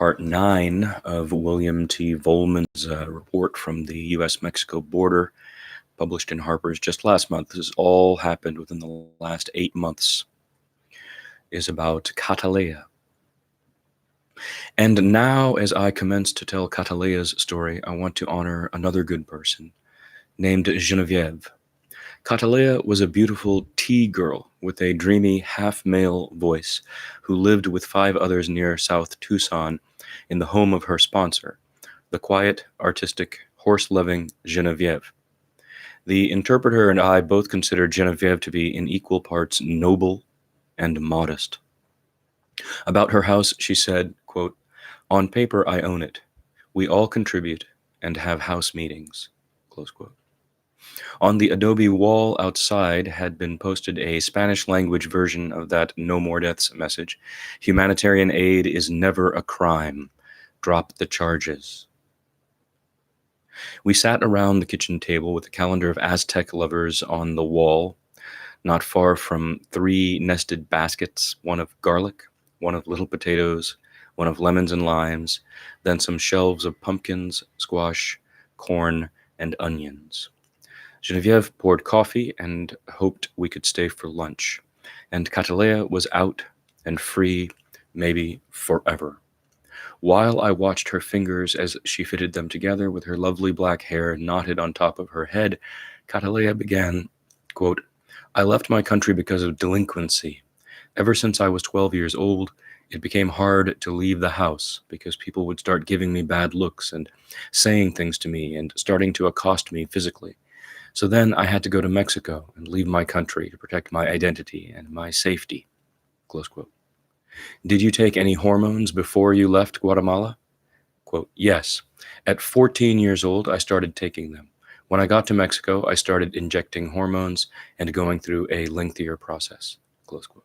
Part 9 of William T. Vollman's report from the U.S.-Mexico border, published in Harper's just last month. This has all happened within the last 8 months, is about Kataleya. And now, as I commence to tell Kataleya's story, I want to honor another good person, named Genevieve. Kataleya was a beautiful tea girl with a dreamy half-male voice who lived with 5 others near South Tucson in the home of her sponsor, the quiet, artistic, horse-loving Genevieve. The interpreter and I both considered Genevieve to be in equal parts noble and modest. About her house, she said, quote, "On paper, I own it. We all contribute and have house meetings," close quote. On the adobe wall outside had been posted a Spanish-language version of that No More Deaths message. Humanitarian aid is never a crime. Drop the charges. We sat around the kitchen table with a calendar of Aztec lovers on the wall, not far from 3 nested baskets, one of garlic, one of little potatoes, one of lemons and limes, then some shelves of pumpkins, squash, corn, and onions. Genevieve poured coffee and hoped we could stay for lunch, and Kataleya was out and free, maybe forever. While I watched her fingers as she fitted them together with her lovely black hair knotted on top of her head, Kataleya began, quote, "I left my country because of delinquency. Ever since I was 12 years old, it became hard to leave the house because people would start giving me bad looks and saying things to me and starting to accost me physically. So then I had to go to Mexico and leave my country to protect my identity and my safety," close quote. "Did you take any hormones before you left Guatemala?" Quote, "Yes. At 14 years old, I started taking them. When I got to Mexico, I started injecting hormones and going through a lengthier process," close quote.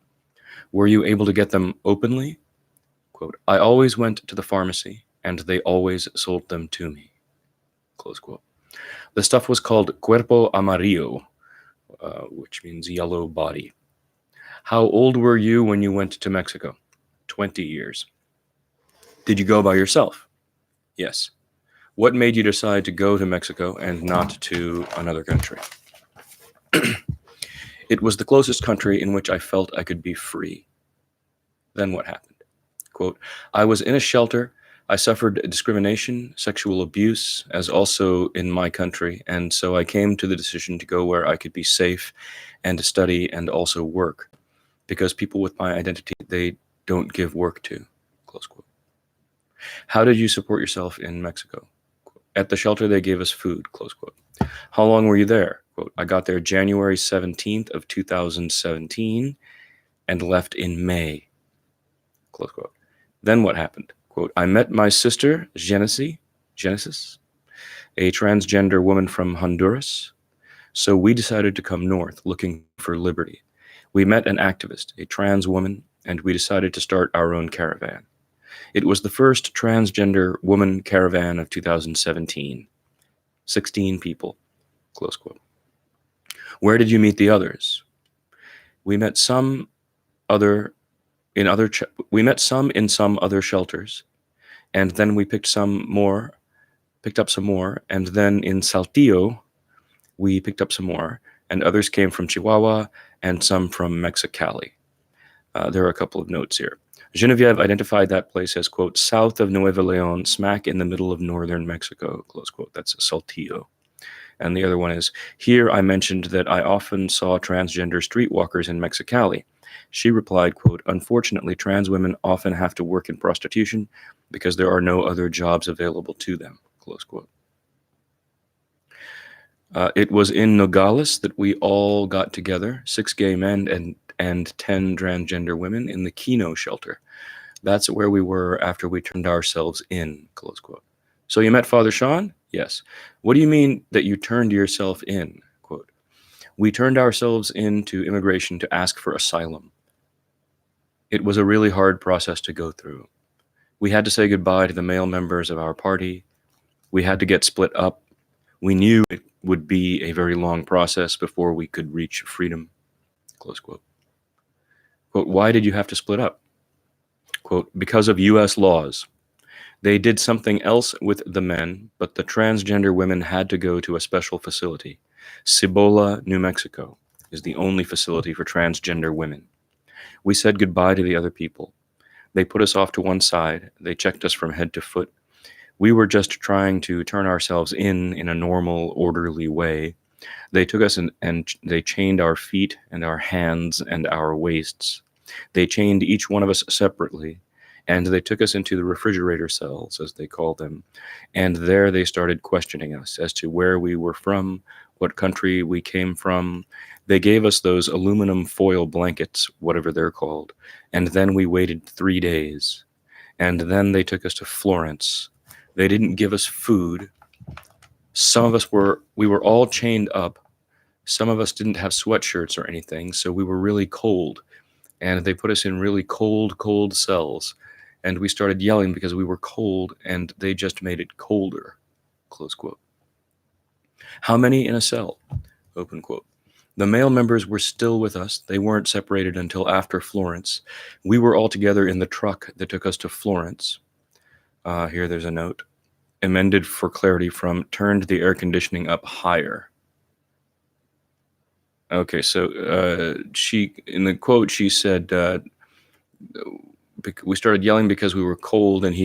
"Were you able to get them openly?" Quote, "I always went to the pharmacy, and they always sold them to me," close quote. The stuff was called cuerpo amarillo, which means yellow body. "How old were you when you went to Mexico?" 20 years. "Did you go by yourself?" "Yes." "What made you decide to go to Mexico and not to another country?" "It was the closest country in which I felt I could be free." Then what happened? Quote, "I was in a shelter. I suffered discrimination, sexual abuse, as also in my country, and so I came to the decision to go where I could be safe and study and also work, because people with my identity, they don't give work to," close quote. "How did you support yourself in Mexico?" Quote, "At the shelter, they gave us food," close quote. "How long were you there?" Quote, "I got there January 17th of 2017 and left in May," close quote. "Then what happened?" Quote, "I met my sister, Genesis, a transgender woman from Honduras. So we decided to come north looking for liberty. We met an activist, a trans woman, and we decided to start our own caravan. It was the first transgender woman caravan of 2017. 16 people," close quote. "Where did you meet the others?" We met some in some other shelters, and then we picked up some more, and then in Saltillo, we picked up some more, and others came from Chihuahua, and some from Mexicali. There are a couple of notes here. Genevieve identified that place as, quote, "south of Nuevo Leon, smack in the middle of northern Mexico," close quote. That's Saltillo. And the other one is, "Here I mentioned that I often saw transgender streetwalkers in Mexicali." She replied, quote, "Unfortunately, trans women often have to work in prostitution because there are no other jobs available to them," close quote. "It was in Nogales that we all got together, 6 gay men and 10 transgender women in the Kino shelter. That's where we were after we turned ourselves in," close quote. "So you met Father Sean?" "Yes." "What do you mean that you turned yourself in?" Quote, "We turned ourselves in to immigration to ask for asylum. It was a really hard process to go through. We had to say goodbye to the male members of our party. We had to get split up. We knew it would be a very long process before we could reach freedom," close quote. Quote, "Why did you have to split up?" Quote, "Because of U.S. laws. They did something else with the men, but the transgender women had to go to a special facility. Cibola, New Mexico, is the only facility for transgender women. We said goodbye to the other people. They put us off to one side. They checked us from head to foot. We were just trying to turn ourselves in a normal, orderly way. They took us and they chained our feet and our hands and our waists. They chained each one of us separately, and they took us into the refrigerator cells, as they call them, and there they started questioning us as to where we were from, what country we came from. They gave us those aluminum foil blankets, whatever they're called, and then we waited 3 days. And then they took us to Florence. They didn't give us food. We were all chained up. Some of us didn't have sweatshirts or anything, so we were really cold. And they put us in really cold cells. And we started yelling because we were cold, and they just made it colder. Close quote. How many in a cell? Open quote. The male members were still with us. They weren't separated until after Florence. We were all together in the truck that took us to Florence. Here there's a note. Amended for clarity from turned the air conditioning up higher. Okay, so she, in the quote, she said, we started yelling because we were cold, and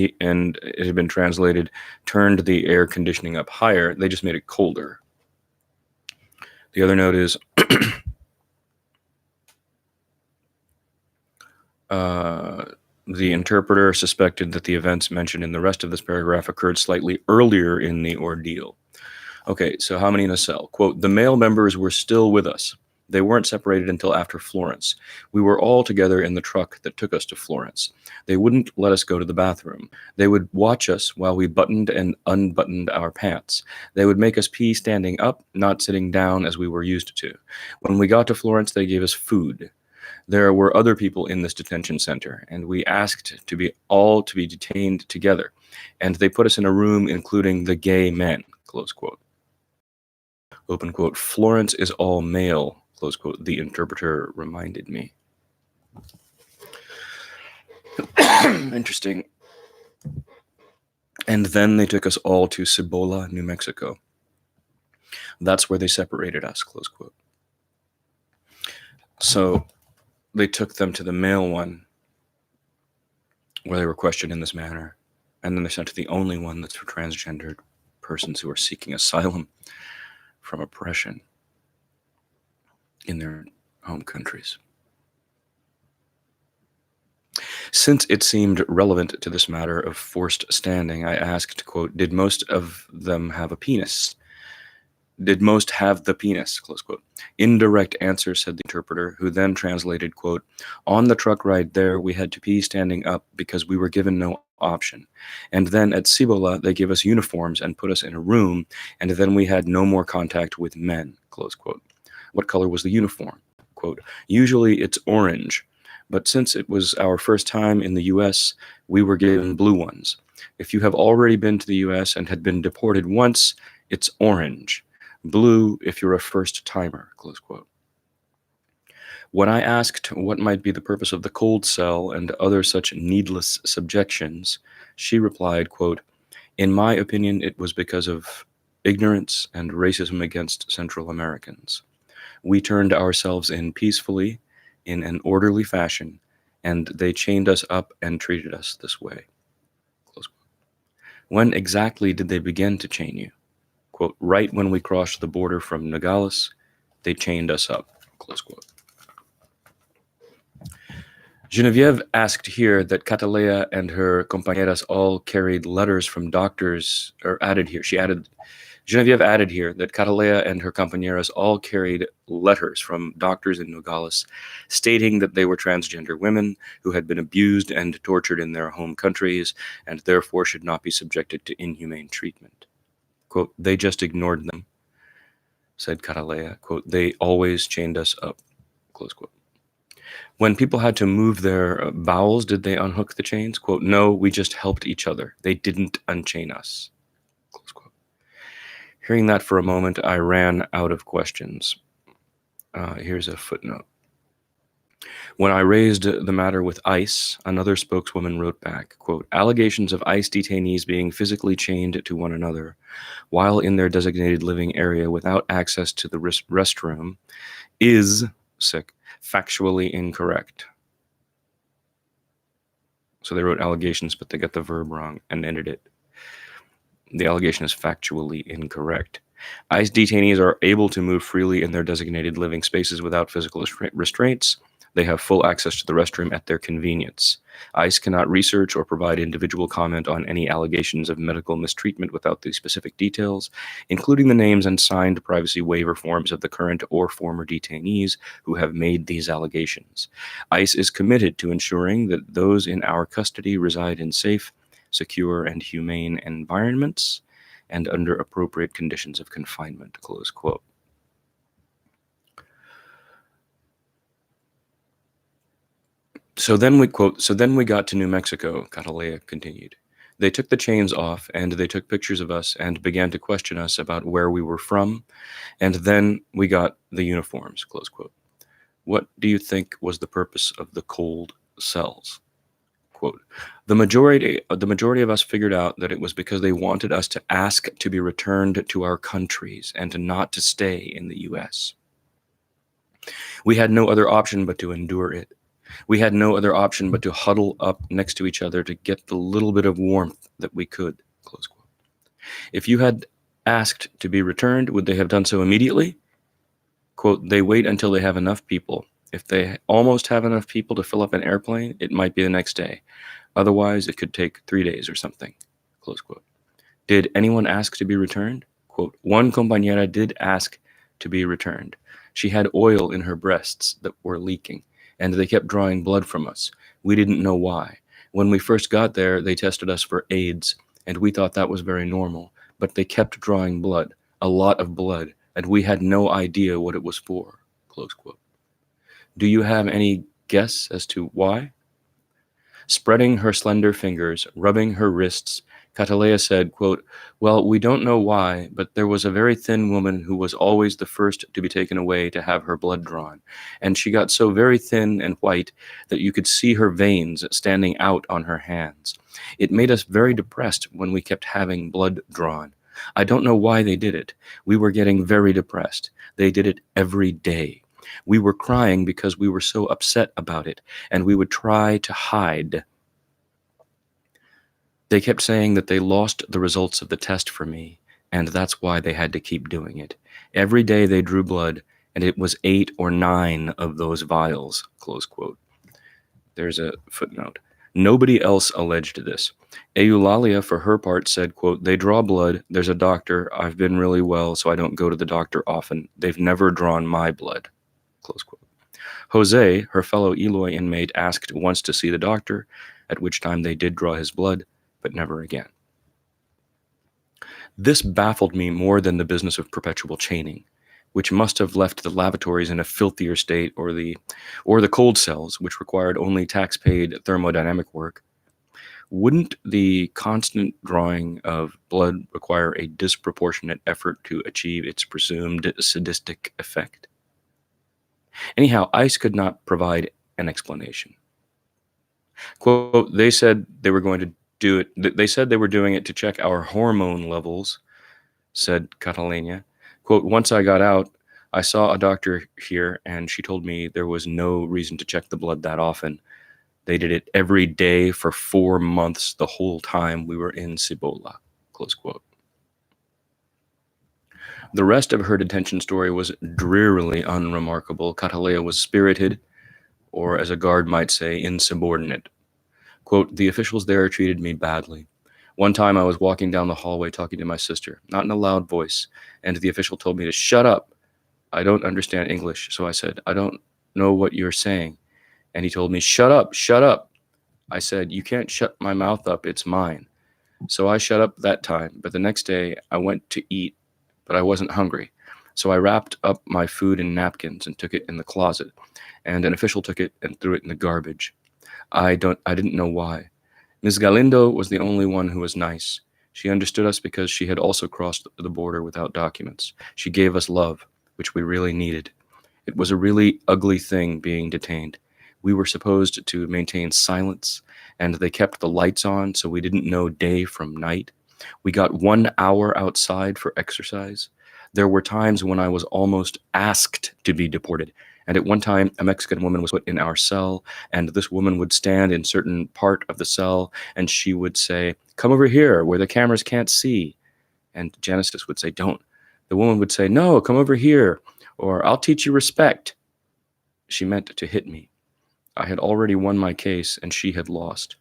it had been translated, turned the air conditioning up higher. They just made it colder. The other note is, the interpreter suspected that the events mentioned in the rest of this paragraph occurred slightly earlier in the ordeal. Okay, so how many in a cell? Quote, the male members were still with us. They weren't separated until after Florence. We were all together in the truck that took us to Florence. They wouldn't let us go to the bathroom. They would watch us while we buttoned and unbuttoned our pants. They would make us pee standing up, not sitting down as we were used to. When we got to Florence, they gave us food. There were other people in this detention center, and we asked to be detained together. And they put us in a room including the gay men, close quote. Open quote, Florence is all male, close quote, the interpreter reminded me. Interesting. And then they took us all to Cibola, New Mexico. That's where they separated us, close quote. So they took them to the male one, where they were questioned in this manner, and then they sent to the only one that's for transgendered persons who are seeking asylum from oppression in their home countries. Since it seemed relevant to this matter of forced standing, I asked, quote, did most of them have a penis? Did most have the penis, close quote. Indirect answer, said the interpreter, who then translated, quote, on the truck ride there, we had to pee standing up because we were given no option. And then at Cibola, they gave us uniforms and put us in a room, and then we had no more contact with men, close quote. What color was the uniform? Quote, usually it's orange, but since it was our first time in the U.S., we were given blue ones. If you have already been to the U.S. and had been deported once, it's orange. Blue if you're a first-timer, close quote. When I asked what might be the purpose of the cold cell and other such needless subjections, she replied, quote, in my opinion, it was because of ignorance and racism against Central Americans. We turned ourselves in peacefully, in an orderly fashion, and they chained us up and treated us this way. Close quote. When exactly did they begin to chain you? Quote, right when we crossed the border from Nogales, they chained us up, close quote. Genevieve asked here that Kataleya and her compañeras all carried letters from doctors, or added here, Genevieve added here that Kataleya and her compañeras all carried letters from doctors in Nogales stating that they were transgender women who had been abused and tortured in their home countries and therefore should not be subjected to inhumane treatment. Quote, they just ignored them, said Kataleya. Quote, they always chained us up, close quote. When people had to move their bowels, did they unhook the chains? Quote, no, we just helped each other. They didn't unchain us, close quote. Hearing that for a moment, I ran out of questions. Here's a footnote. When I raised the matter with ICE, another spokeswoman wrote back, quote, allegations of ICE detainees being physically chained to one another while in their designated living area without access to the restroom is sick, factually incorrect. So they wrote allegations, but they got the verb wrong and ended it. The allegation is factually incorrect. ICE detainees are able to move freely in their designated living spaces without physical restraints. They have full access to the restroom at their convenience. ICE cannot research or provide individual comment on any allegations of medical mistreatment without the specific details, including the names and signed privacy waiver forms of the current or former detainees who have made these allegations. ICE is committed to ensuring that those in our custody reside in safe, secure, and humane environments and under appropriate conditions of confinement, close quote. So then we got to New Mexico, Kataleya continued. They took the chains off and they took pictures of us and began to question us about where we were from, and then we got the uniforms, close quote. What do you think was the purpose of the cold cells? Quote, the majority of us figured out that it was because they wanted us to ask to be returned to our countries and not to stay in the US. We had no other option but to endure it. We had no other option but to huddle up next to each other to get the little bit of warmth that we could, close quote. If you had asked to be returned, would they have done so immediately? Quote, they wait until they have enough people. If they almost have enough people to fill up an airplane, it might be the next day. Otherwise, it could take 3 days or something, close quote. Did anyone ask to be returned? Quote, one compañera did ask to be returned. She had oil in her breasts that were leaking, and they kept drawing blood from us. We didn't know why. When we first got there, they tested us for AIDS, and we thought that was very normal, but they kept drawing blood, a lot of blood, and we had no idea what it was for, close quote. Do you have any guess as to why? Spreading her slender fingers, rubbing her wrists, Kataleya said, quote, well, we don't know why, but there was a very thin woman who was always the first to be taken away to have her blood drawn, and she got so very thin and white that you could see her veins standing out on her hands. It made us very depressed when we kept having blood drawn. I don't know why they did it. We were getting very depressed. They did it every day. We were crying because we were so upset about it, and we would try to hide. They kept saying that they lost the results of the test for me, and that's why they had to keep doing it. Every day they drew blood, and it was 8 or 9 of those vials, close quote. There's a footnote. Nobody else alleged this. Eulalia, for her part, said, quote, they draw blood. There's a doctor. I've been really well, so I don't go to the doctor often. They've never drawn my blood, close quote. Jose, her fellow Eloy inmate, asked once to see the doctor, at which time they did draw his blood, but never again. This baffled me more than the business of perpetual chaining, which must have left the lavatories in a filthier state, or the cold cells, which required only tax-paid thermodynamic work. Wouldn't the constant drawing of blood require a disproportionate effort to achieve its presumed sadistic effect? Anyhow, ICE could not provide an explanation. Quote, they said they were going to do it. They said they were doing it to check our hormone levels, said Kataleya. Quote, once I got out, I saw a doctor here, and she told me there was no reason to check the blood that often. They did it every day for 4 months, the whole time we were in Cibola, close quote. The rest of her detention story was drearily unremarkable. Kataleya was spirited, or as a guard might say, insubordinate. Quote, the officials there treated me badly. One time I was walking down the hallway talking to my sister, not in a loud voice, and the official told me to shut up. I don't understand English, so I said, I don't know what you're saying. And he told me, shut up, shut up. I said, you can't shut my mouth up, it's mine. So I shut up that time, but the next day I went to eat, but I wasn't hungry. So I wrapped up my food in napkins and took it in the closet, and an official took it and threw it in the garbage. I didn't know why. Ms. Galindo was the only one who was nice. She understood us because she had also crossed the border without documents. She gave us love, which we really needed. It was a really ugly thing being detained. We were supposed to maintain silence, and they kept the lights on so we didn't know day from night. We got 1 hour outside for exercise. There were times when I was almost asked to be deported. And at one time, a Mexican woman was put in our cell, and this woman would stand in certain part of the cell, and she would say, "Come over here where the cameras can't see." And Genesis would say, "Don't." The woman would say, "No, come over here, or I'll teach you respect." She meant to hit me. I had already won my case, and she had lost.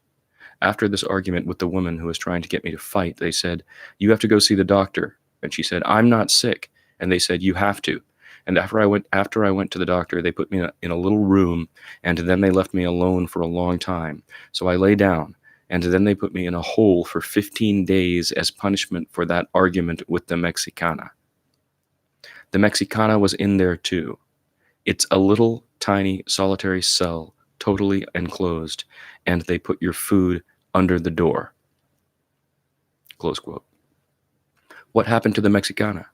After this argument with the woman who was trying to get me to fight, they said, "You have to go see the doctor." And she said, "I'm not sick." And they said, "You have to." And after I went to the doctor, they put me in a little room, and then they left me alone for a long time. So I lay down, and then they put me in a hole for 15 days as punishment for that argument with the Mexicana. The Mexicana was in there too. It's a little tiny solitary cell, totally enclosed, and they put your food under the door. Close quote. What happened to the Mexicana?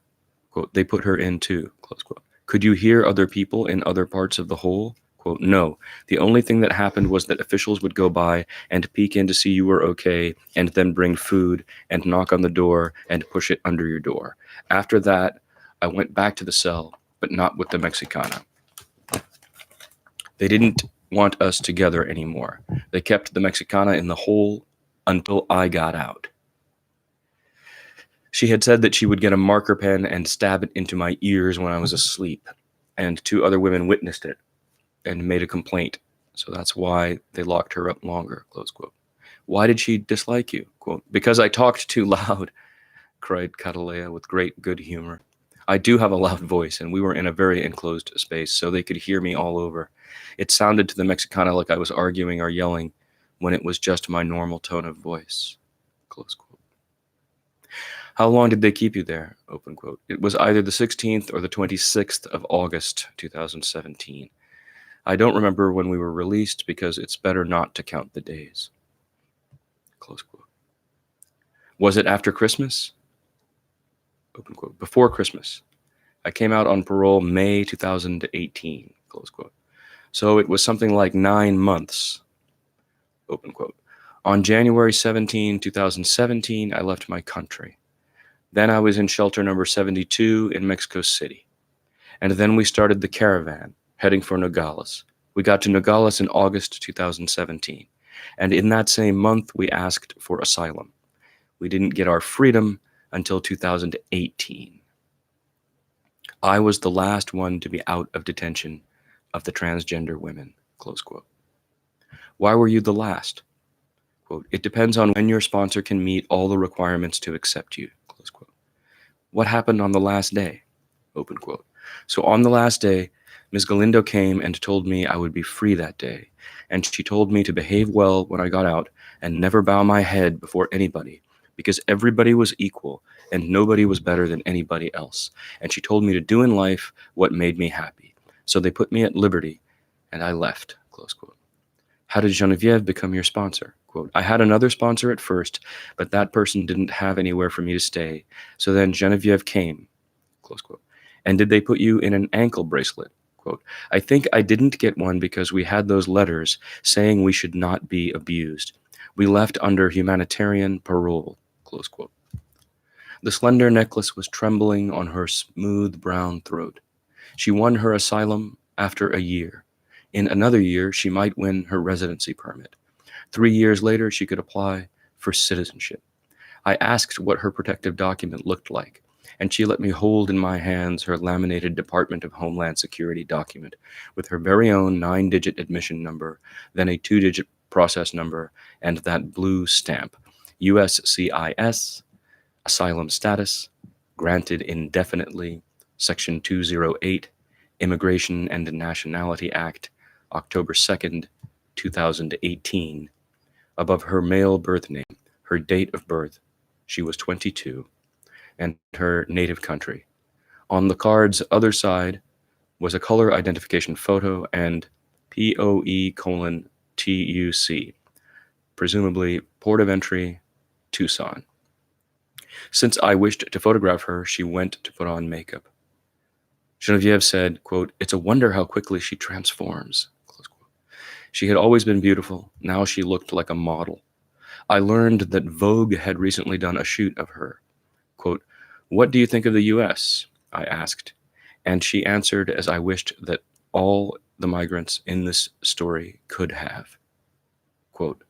Quote, they put her in too. Close quote. Could you hear other people in other parts of the hole? Quote, no. The only thing that happened was that officials would go by and peek in to see you were okay, and then bring food and knock on the door and push it under your door. After that, I went back to the cell, but not with the Mexicana. They didn't want us together anymore. They kept the Mexicana in the hole until I got out. She had said that she would get a marker pen and stab it into my ears when I was asleep, and 2 other women witnessed it and made a complaint. So that's why they locked her up longer, close quote. Why did she dislike you? Quote, because I talked too loud, cried Kataleya with great good humor. I do have a loud voice, and we were in a very enclosed space, so they could hear me all over. It sounded to the Mexicana like I was arguing or yelling when it was just my normal tone of voice, close quote. How long did they keep you there? Open quote. It was either the 16th or the 26th of August, 2017. I don't remember when we were released because it's better not to count the days. Close quote. Was it after Christmas? Open quote. Before Christmas. I came out on parole May 2018. Close quote. So it was something like 9 months. Open quote. On January 17, 2017, I left my country. Then I was in shelter number 72 in Mexico City. And then we started the caravan, heading for Nogales. We got to Nogales in August 2017. And in that same month, we asked for asylum. We didn't get our freedom until 2018. I was the last one to be out of detention of the transgender women, close quote. Why were you the last? Quote, it depends on when your sponsor can meet all the requirements to accept you, close quote. What happened on the last day? Open quote. So on the last day, Ms. Galindo came and told me I would be free that day, and she told me to behave well when I got out and never bow my head before anybody, because everybody was equal and nobody was better than anybody else. And she told me to do in life what made me happy. So they put me at liberty, and I left, close quote. How did Genevieve become your sponsor? Quote, I had another sponsor at first, but that person didn't have anywhere for me to stay. So then Genevieve came, close quote. And did they put you in an ankle bracelet? Quote, I think I didn't get one because we had those letters saying we should not be abused. We left under humanitarian parole, close quote. The slender necklace was trembling on her smooth brown throat. She won her asylum after a year. In another year, she might win her residency permit. 3 years later, she could apply for citizenship. I asked what her protective document looked like, and she let me hold in my hands her laminated Department of Homeland Security document with her very own 9-digit admission number, then a 2-digit process number, and that blue stamp, USCIS, asylum status, granted indefinitely, Section 208, Immigration and Nationality Act, October 2nd, 2018. Above her male birth name, her date of birth, she was 22, and her native country. On the card's other side was a color identification photo and POE:TUC, presumably port of entry, Tucson. Since I wished to photograph her, she went to put on makeup. Genevieve said, quote, it's a wonder how quickly she transforms, close quote. She had always been beautiful. Now she looked like a model. I learned that Vogue had recently done a shoot of her. Quote, "What do you think of the US?" I asked, and she answered as I wished that all the migrants in this story could have. Quote,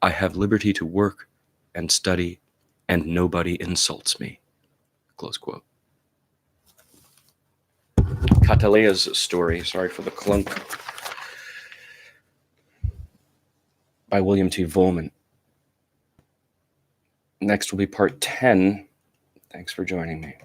"I have liberty to work and study, and nobody insults me." Close quote. Kataleya's story, sorry for the clunk, by William T. Vollman. Next will be part 10. Thanks for joining me.